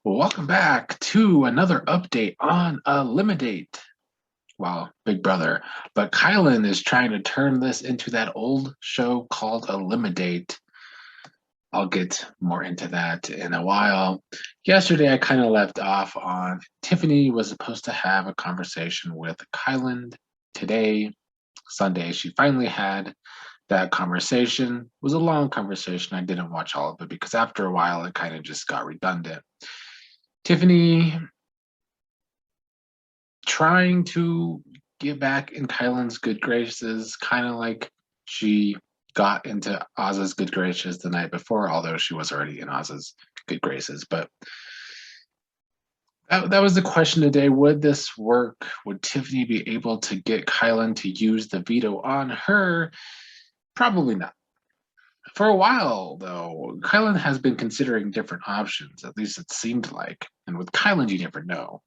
Well, welcome back to another update on Eliminate. Well, Big Brother. But Kylan is trying to turn this into that old show called Eliminate. I'll get more into that in a while. Yesterday, I kind of left off on Tiffany was supposed to have a conversation with Kylan. Today, Sunday, she finally had that conversation. It was a long conversation. I didn't watch all of it because after a while, it kind of just got redundant. Tiffany trying to get back in Kylan's good graces, kind of like she got into Oz's good graces the night before, although she was already in Oz's good graces. But that was the question today. Would this work? Would Tiffany be able to get Kylan to use the veto on her? Probably not. For a while, though, Kylan has been considering different options, at least it seemed like. And with Kylan, you never know.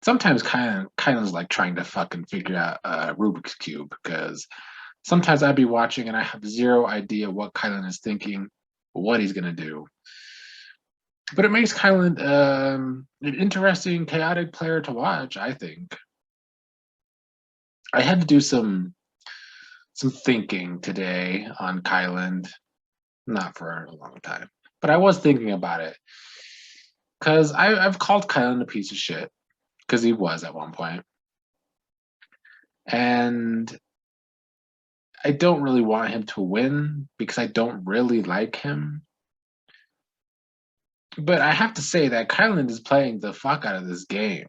Sometimes Kylan's like trying to fucking figure out a Rubik's Cube because sometimes I'd be watching and I have zero idea what Kylan is thinking, what he's gonna do. But it makes Kylan an interesting, chaotic player to watch, I think. I had to do some thinking today on Kylan, not for a long time, but I was thinking about it because I've called Kylan a piece of shit because he was at one point, and I don't really want him to win because I don't really like him. But I have to say that Kylan is playing the fuck out of this game.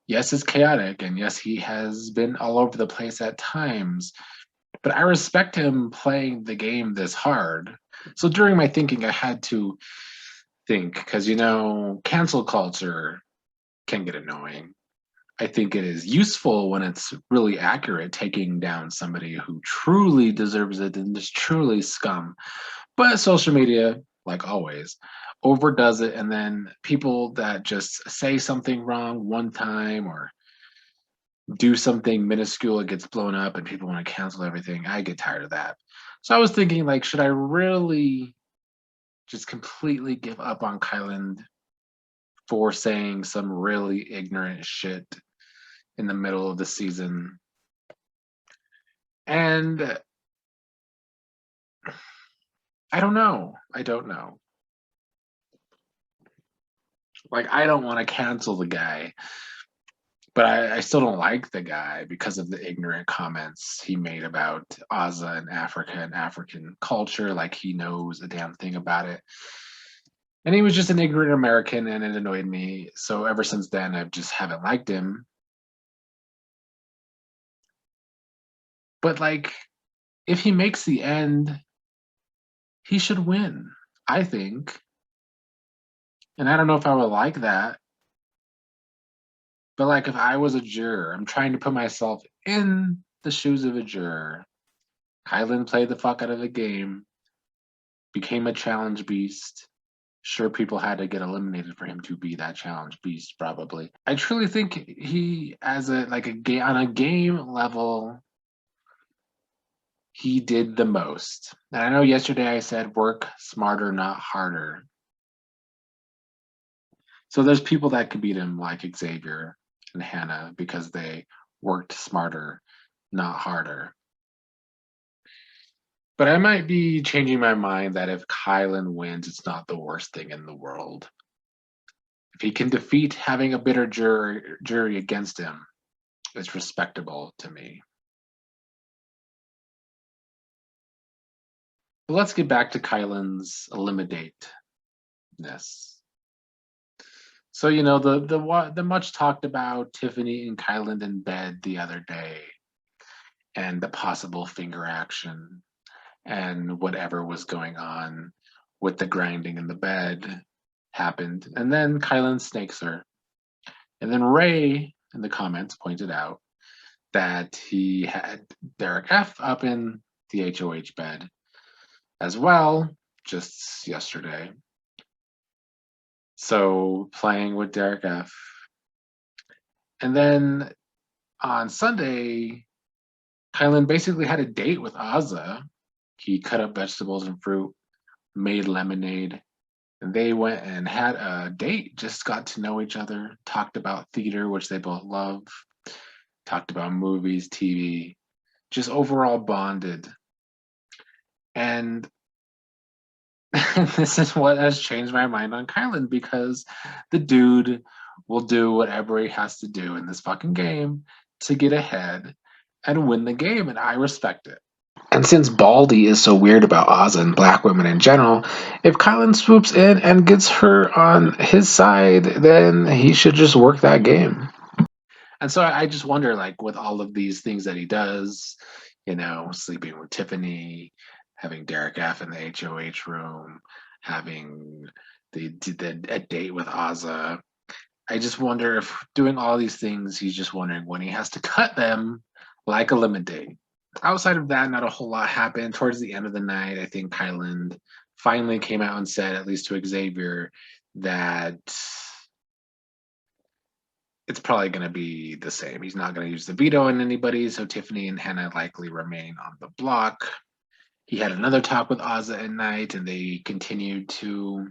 Yes, it's chaotic, and yes, he has been all over the place at times, but I respect him playing the game this hard. So during my thinking, I had to think because, cancel culture can get annoying. I think it is useful when it's really accurate, taking down somebody who truly deserves it and is truly scum. But social media, like always, overdoes it. And then people that just say something wrong one time or do something minuscule, it gets blown up and people want to cancel everything. I get tired of that. So I was thinking, like, should I really just completely give up on Kylan for saying some really ignorant shit in the middle of the season? And I don't know. I don't know. Like, I don't want to cancel the guy, but I still don't like the guy because of the ignorant comments he made about Ozza and Africa and African culture. Like, he knows a damn thing about it. And he was just an ignorant American, and it annoyed me. So ever since then, I just haven't liked him. But, like, if he makes the end, he should win, I think. And I don't know if I would like that. But like if I was a juror, I'm trying to put myself in the shoes of a juror. Kylan played the fuck out of the game, became a challenge beast. Sure, people had to get eliminated for him to be that challenge beast, probably. I truly think he, as a like a game on a game level, he did the most. And I know yesterday I said work smarter, not harder. So there's people that could beat him, like Xavier and Hannah, because they worked smarter, not harder. But I might be changing my mind that if Kylan wins, it's not the worst thing in the world. If he can defeat having a bitter jury against him, it's respectable to me. But let's get back to Kylan's eliminate-ness. So the much talked about Tiffany and Kylan in bed the other day, and the possible finger action, and whatever was going on with the grinding in the bed happened. And then Kylan snakes her. And then Ray in the comments pointed out that he had Derek F up in the HOH bed as well, just yesterday. So playing with Derek F. And then on Sunday, Kylan basically had a date with Ozza. He cut up vegetables and fruit, made lemonade, And they went and had a date, just got to know each other, talked about theater, which they both love, talked about movies, TV, just overall bonded. And this is what has changed my mind on Kylan, because the dude will do whatever he has to do in this fucking game to get ahead and win the game, and I respect it. And since Baldy is so weird about Ozza and black women in general, if Kylan swoops in and gets her on his side, then he should just work that game. And so I just wonder, like, with all of these things that he does, sleeping with Tiffany, having Derek F in the HOH room, having a date with Ozza. I just wonder if doing all these things, he's just wondering when he has to cut them like a lemonade. Outside of that, not a whole lot happened. Towards the end of the night, I think Kyland finally came out and said, at least to Xavier, that it's probably going to be the same. He's not going to use the veto on anybody, so Tiffany and Hannah likely remain on the block. He had another talk with Ozza at night, and they continued to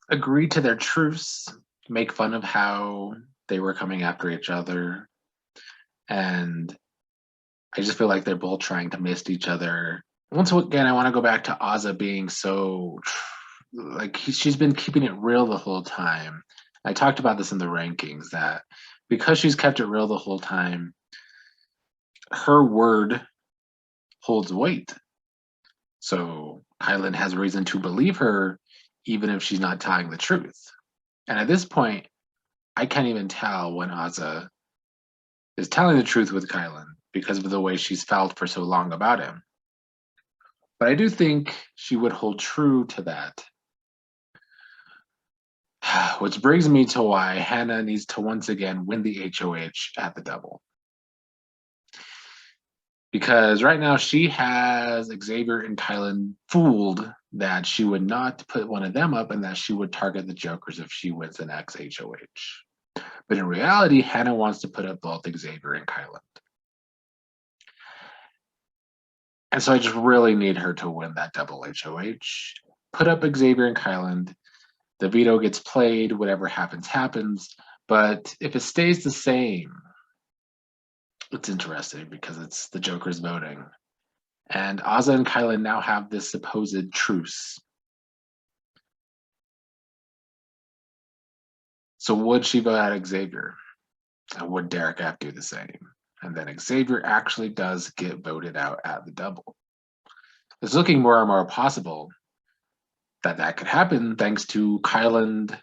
agree to their truce, make fun of how they were coming after each other. And I just feel like they're both trying to mist each other. Once again, I want to go back to Ozza being so, like, she's been keeping it real the whole time. I talked about this in the rankings, that because she's kept it real the whole time, her word holds weight. So Kylan has reason to believe her, even if she's not telling the truth. And at this point, I can't even tell when Ozza is telling the truth with Kylan because of the way she's felt for so long about him. But I do think she would hold true to that. Which brings me to why Hannah needs to once again win the HOH at the double. Because right now she has Xavier and Kylan fooled that she would not put one of them up and that she would target the Jokers if she wins the next HOH. But in reality, Hannah wants to put up both Xavier and Kylan. And so I just really need her to win that double HOH, put up Xavier and Kylan. The veto gets played, whatever happens, happens. But if it stays the same, it's interesting because it's the Joker's voting. And Ozza and Kylan now have this supposed truce. So would she vote out Xavier? And would Derek F do the same? And then Xavier actually does get voted out at the double. It's looking more and more possible that could happen thanks to Kylan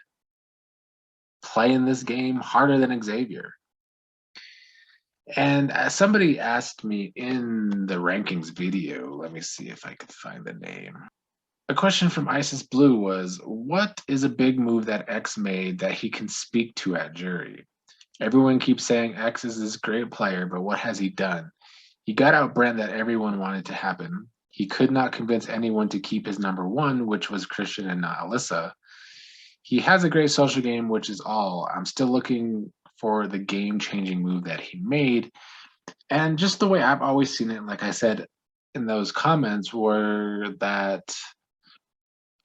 playing this game harder than Xavier. And as somebody asked me in the rankings video, let me see if I could find the name. A question from Isis Blue was, what is a big move that X made that he can speak to at jury? Everyone keeps saying X is this great player, but what has he done? He got out Brent that everyone wanted to happen. He could not convince anyone to keep his number one, which was Christian and not Alyssa. He has a great social game, which is all. I'm still looking for the game-changing move that he made. And just the way I've always seen it, like I said in those comments, were that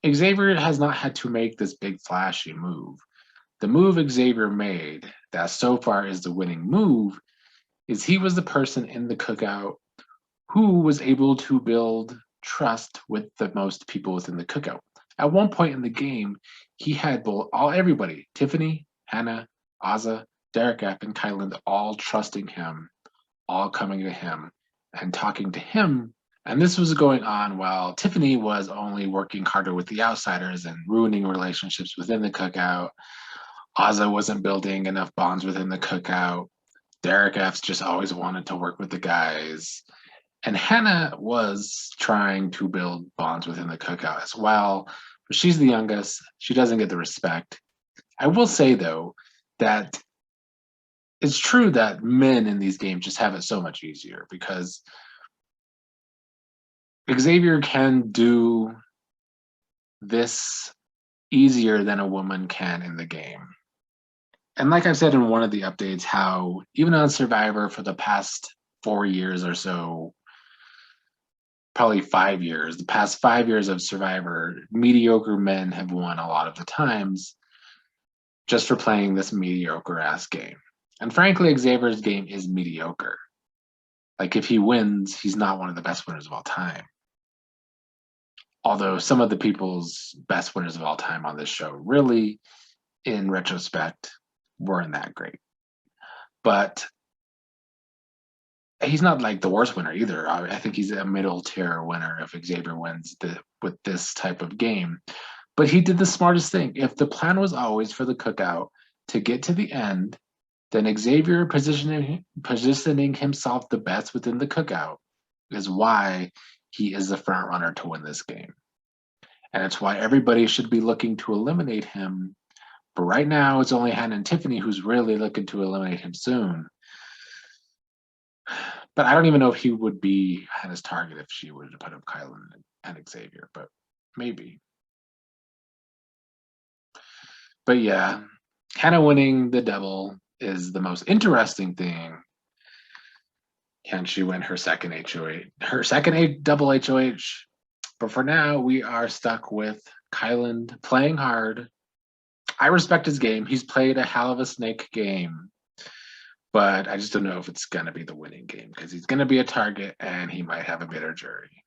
Xavier has not had to make this big flashy move. The move Xavier made that so far is the winning move is he was the person in the cookout who was able to build trust with the most people within the cookout. At one point in the game, he had everybody, Tiffany, Hannah, Ozza, Derek F, and Kyland all trusting him, all coming to him and talking to him. And this was going on while Tiffany was only working harder with the outsiders and ruining relationships within the cookout. Ozza wasn't building enough bonds within the cookout. Derek F's just always wanted to work with the guys. And Hannah was trying to build bonds within the cookout as well. But she's the youngest. She doesn't get the respect. I will say, though, that it's true that men in these games just have it so much easier because Xavier can do this easier than a woman can in the game. And like I've said in one of the updates, how even on Survivor for the past 4 years or so, probably 5 years. The past 5 years of Survivor, mediocre men have won a lot of the times just for playing this mediocre ass game. And frankly, Xavier's game is mediocre. Like if he wins, he's not one of the best winners of all time. Although some of the people's best winners of all time on this show really, in retrospect, weren't that great. But he's not like the worst winner either. I think he's a middle tier winner if Xavier wins with this type of game. But he did the smartest thing. If the plan was always for the cookout to get to the end, then Xavier positioning himself the best within the cookout is why he is the front runner to win this game. And it's why everybody should be looking to eliminate him. But right now, it's only Hannah and Tiffany who's really looking to eliminate him soon. But I don't even know if he would be Hannah's target if she were to put up Kyland and Xavier, but maybe. But yeah, Hannah winning the double is the most interesting thing. Can she win her second HOH, double HOH? But for now, we are stuck with Kyland playing hard. I respect his game. He's played a hell of a snake game, but I just don't know if it's going to be the winning game because he's going to be a target and he might have a bitter jury.